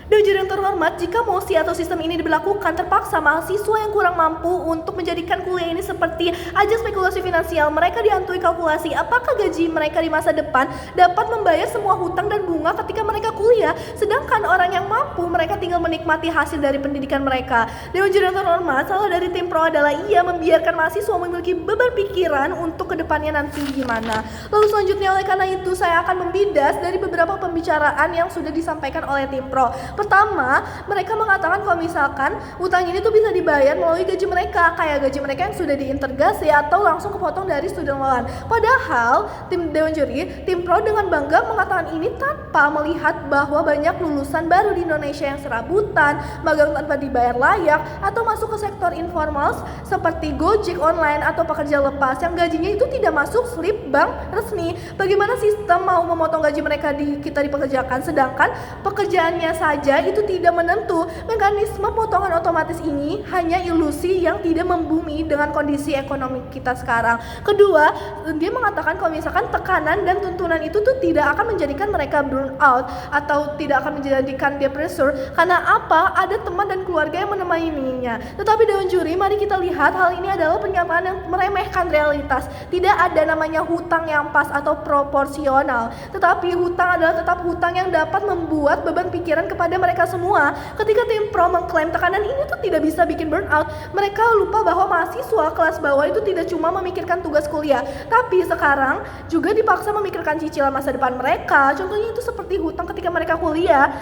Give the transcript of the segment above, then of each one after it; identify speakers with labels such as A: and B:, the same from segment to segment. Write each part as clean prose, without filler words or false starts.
A: Dan yang terhormat, jika mosi atau sistem ini diberlakukan, terpaksa mahasiswa yang kurang mampu untuk menjadikan kuliah ini seperti ajang spekulasi finansial. Mereka dihantui kalkulasi apakah gaji mereka di masa depan dapat membayar semua hutang dan bunga ketika mereka kuliah, sedangkan orang yang mampu, mereka tinggal menikmati hasil dari pendidikan mereka. Dewan juri yang terhormat, salah dari tim pro adalah ia membiarkan mahasiswa memiliki beban pikiran untuk kedepannya nanti gimana. Lalu selanjutnya, oleh karena itu saya akan membidas dari beberapa pembicaraan yang sudah disampaikan oleh tim pro. Pertama, mereka mengatakan kalau misalkan utang ini tuh bisa dibayar melalui gaji mereka, kayak gaji mereka yang sudah diintegrasi atau langsung kepotong dari student loan. Padahal tim Dewan Juri, tim pro dengan bangga mengatakan ini tanpa melihat bahwa banyak lulusan baru di Indonesia yang serabutan, magang tanpa dibayar layak, atau masuk ke sektor informal seperti Gojek online atau pekerja lepas yang gajinya itu tidak masuk slip bank resmi. Bagaimana sistem mau memotong gaji mereka kita dipekerjakan, sedangkan pekerjaannya saja itu tidak menentu. Mekanisme potongan otomatis ini hanya ilusi yang tidak membumi dengan kondisi ekonomi kita sekarang. Kedua, dia mengatakan kalau misalkan tekanan dan tuntunan itu tuh tidak akan menjadikan mereka burn out atau tidak akan menjadikan dia pressure. Karena apa? Ada teman dan keluarga yang menemaninya. Tetapi Dewan Juri, mari kita lihat hal ini adalah pernyataan yang meremehkan realitas. Tidak ada namanya hutang yang pas atau proporsional, tetapi hutang adalah tetap hutang yang dapat membuat beban pikiran kepada mereka semua. Ketika tim pro mengklaim tekanan ini tuh tidak bisa bikin burnout, mereka lupa bahwa mahasiswa kelas bawah itu tidak cuma memikirkan tugas kuliah, tapi sekarang juga dipaksa memikirkan cicilan masa depan mereka. Contohnya itu seperti hutang ketika mereka kuliah.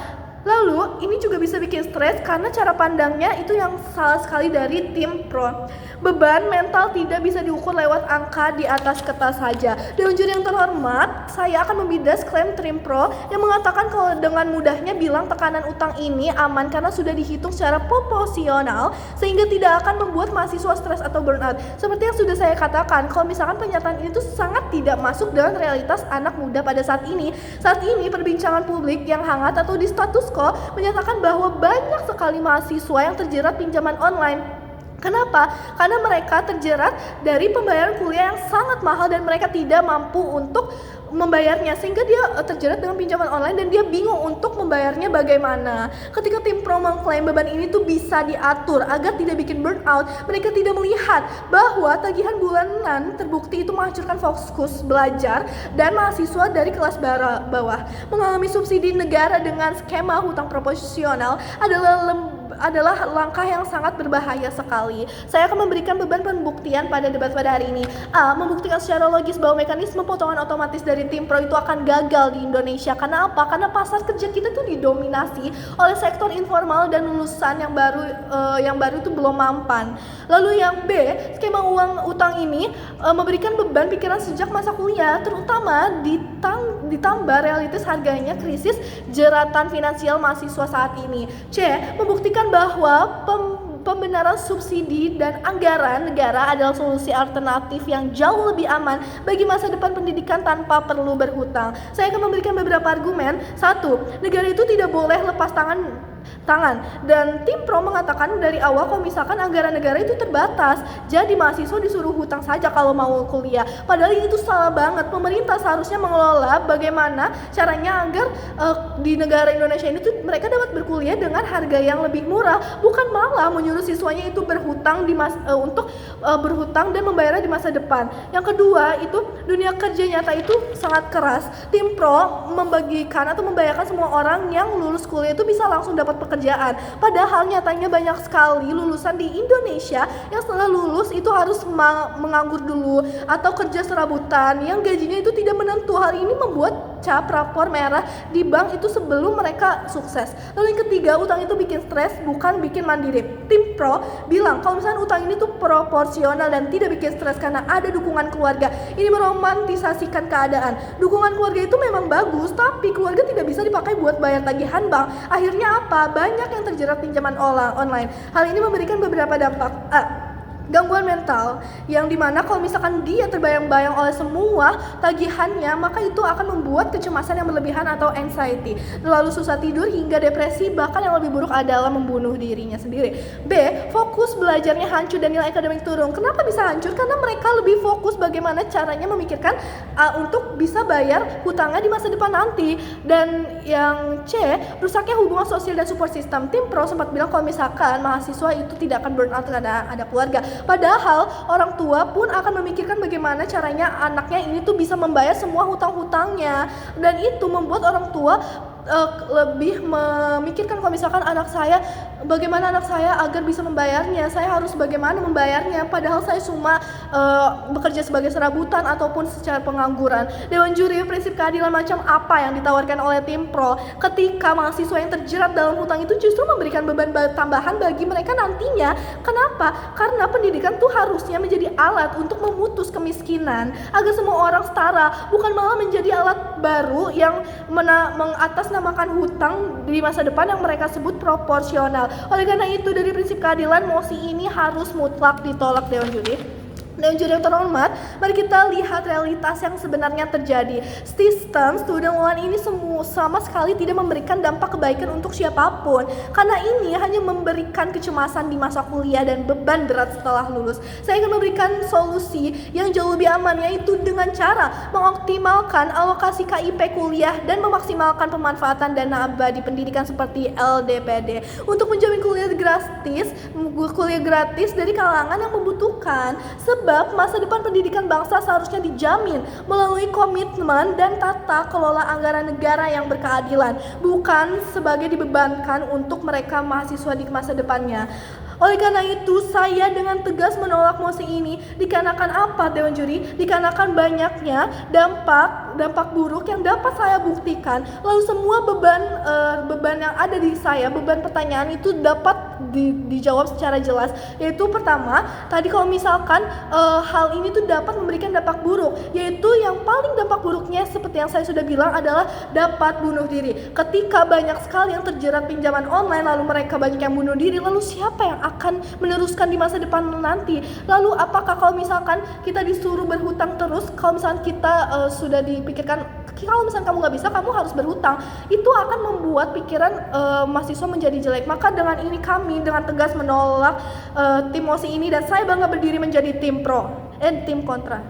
A: Lalu ini juga bisa bikin stres karena cara pandangnya itu yang salah sekali dari tim pro. Beban mental tidak bisa diukur lewat angka di atas kertas saja. Dewan juri yang terhormat, saya akan membidas klaim tim pro yang mengatakan kalau dengan mudahnya bilang tekanan utang ini aman karena sudah dihitung secara proporsional sehingga tidak akan membuat mahasiswa stres atau burnout. Seperti yang sudah saya katakan, kalau misalkan pernyataan ini tuh sangat tidak masuk dengan realitas anak muda pada saat ini. Saat ini perbincangan publik yang hangat atau di status quo menyatakan bahwa banyak sekali mahasiswa yang terjerat pinjaman online. Kenapa? Karena mereka terjerat dari pembayaran kuliah yang sangat mahal dan mereka tidak mampu untuk membayarnya, sehingga dia terjerat dengan pinjaman online dan dia bingung untuk membayarnya bagaimana. Ketika tim pro mengklaim beban ini tuh bisa diatur agar tidak bikin burnout, mereka tidak melihat bahwa tagihan bulanan terbukti itu menghancurkan fokus belajar dan mahasiswa dari kelas bawah. Mengalami subsidi negara dengan skema hutang proporsional adalah langkah yang sangat berbahaya sekali. Saya akan memberikan beban pembuktian pada debat pada hari ini. A. Membuktikan secara logis bahwa mekanisme potongan otomatis dari tim pro itu akan gagal di Indonesia. Karena apa? Karena pasar kerja kita tuh didominasi oleh sektor informal dan lulusan yang baru itu belum mampan. Lalu yang B, skema uang utang ini memberikan beban pikiran sejak masa kuliah, terutama ditambah realitas harganya krisis jeratan finansial mahasiswa saat ini. C. Membuktikan bahwa pembenaran subsidi dan anggaran negara adalah solusi alternatif yang jauh lebih aman bagi masa depan pendidikan tanpa perlu berhutang. Saya akan memberikan beberapa argumen. 1. Negara itu tidak boleh lepas tangan dan tim pro mengatakan dari awal kalau misalkan anggaran negara itu terbatas, jadi mahasiswa disuruh hutang saja kalau mau kuliah. Padahal itu salah banget. Pemerintah seharusnya mengelola bagaimana caranya agar di negara Indonesia ini tuh mereka dapat berkuliah dengan harga yang lebih murah, bukan malah menyuruh siswanya itu berhutang untuk berhutang dan membayarnya di masa depan. Yang kedua, itu dunia kerja nyata itu sangat keras. Tim pro membagikan atau membayarkan semua orang yang lulus kuliah itu bisa langsung dapat pekerjaan. Padahal nyatanya banyak sekali lulusan di Indonesia yang setelah lulus itu harus menganggur dulu atau kerja serabutan yang gajinya itu tidak menentu. Hal ini membuat cap rapor merah di bank itu sebelum mereka sukses. Lalu yang ketiga, utang itu bikin stres bukan bikin mandiri. Tim pro bilang kalau misalnya utang ini tuh proporsional dan tidak bikin stres karena ada dukungan keluarga. Ini meromantisasikan keadaan. Dukungan keluarga itu memang bagus, tapi keluarga tidak bisa dipakai buat bayar tagihan bank. Akhirnya apa? Banyak yang terjerat pinjaman online. Hal ini memberikan beberapa dampak. A. gangguan mental yang dimana kalau misalkan dia terbayang-bayang oleh semua tagihannya, maka itu akan membuat kecemasan yang berlebihan atau anxiety, lalu susah tidur hingga depresi, bahkan yang lebih buruk adalah membunuh dirinya sendiri. B. Fokus belajarnya hancur dan nilai akademik turun. Kenapa bisa hancur? Karena mereka lebih fokus bagaimana caranya memikirkan untuk bisa bayar hutangnya di masa depan nanti. Dan yang C, rusaknya hubungan sosial dan support system. Tim Pro sempat bilang kalau misalkan mahasiswa itu tidak akan burn out karena ada keluarga. Padahal orang tua pun akan memikirkan bagaimana caranya anaknya ini tuh bisa membayar semua hutang-hutangnya, dan itu membuat orang tua lebih memikirkan kalau misalkan bagaimana anak saya agar bisa membayarnya, saya harus bagaimana membayarnya, padahal saya cuma bekerja sebagai serabutan ataupun secara pengangguran. Dewan juri prinsip keadilan macam apa yang ditawarkan oleh Tim Pro ketika mahasiswa yang terjerat dalam hutang itu justru memberikan beban tambahan bagi mereka nantinya. Kenapa? Karena pendidikan tuh harusnya menjadi alat untuk memutus kemiskinan agar semua orang setara, bukan malah menjadi alat baru yang mengatasnamakan hutang di masa depan yang mereka sebut proporsional. Oleh karena itu, dari prinsip keadilan, mosi ini harus mutlak ditolak Dewan Juri. Dan juri yang terhormat, mari kita lihat realitas yang sebenarnya terjadi. Sistem student loan ini sama sekali tidak memberikan dampak kebaikan untuk siapapun, karena ini hanya memberikan kecemasan di masa kuliah dan beban berat setelah lulus. Saya akan memberikan solusi yang jauh lebih aman, yaitu dengan cara mengoptimalkan alokasi KIP kuliah dan memaksimalkan pemanfaatan dana abadi pendidikan seperti LDPD untuk menjamin kuliah gratis dari kalangan yang membutuhkan. Sebab masa depan pendidikan bangsa seharusnya dijamin melalui komitmen dan tata kelola anggaran negara yang berkeadilan, bukan sebagai dibebankan untuk mereka mahasiswa di masa depannya. Oleh karena itu, saya dengan tegas menolak mosi ini. Dikarenakan apa, Dewan Juri? Dikarenakan banyaknya dampak buruk yang dapat saya buktikan. Lalu semua beban yang ada di saya, beban pertanyaan itu dapat dijawab secara jelas. Yaitu pertama, tadi kalau misalkan hal ini tuh dapat memberikan dampak buruk, yaitu yang paling dampak buruknya seperti yang saya sudah bilang adalah dapat bunuh diri. Ketika banyak sekali yang terjerat pinjaman online, lalu mereka banyak yang bunuh diri, lalu siapa yang akan meneruskan di masa depan nanti? Lalu apakah kalau misalkan kita disuruh berhutang terus, kalau misalkan kita sudah dipikirkan kalau misalkan kamu nggak bisa, kamu harus berhutang, itu akan membuat pikiran mahasiswa menjadi jelek. Maka dengan ini kami dengan tegas menolak tim mosi ini, dan saya bangga berdiri menjadi tim pro, tim kontra.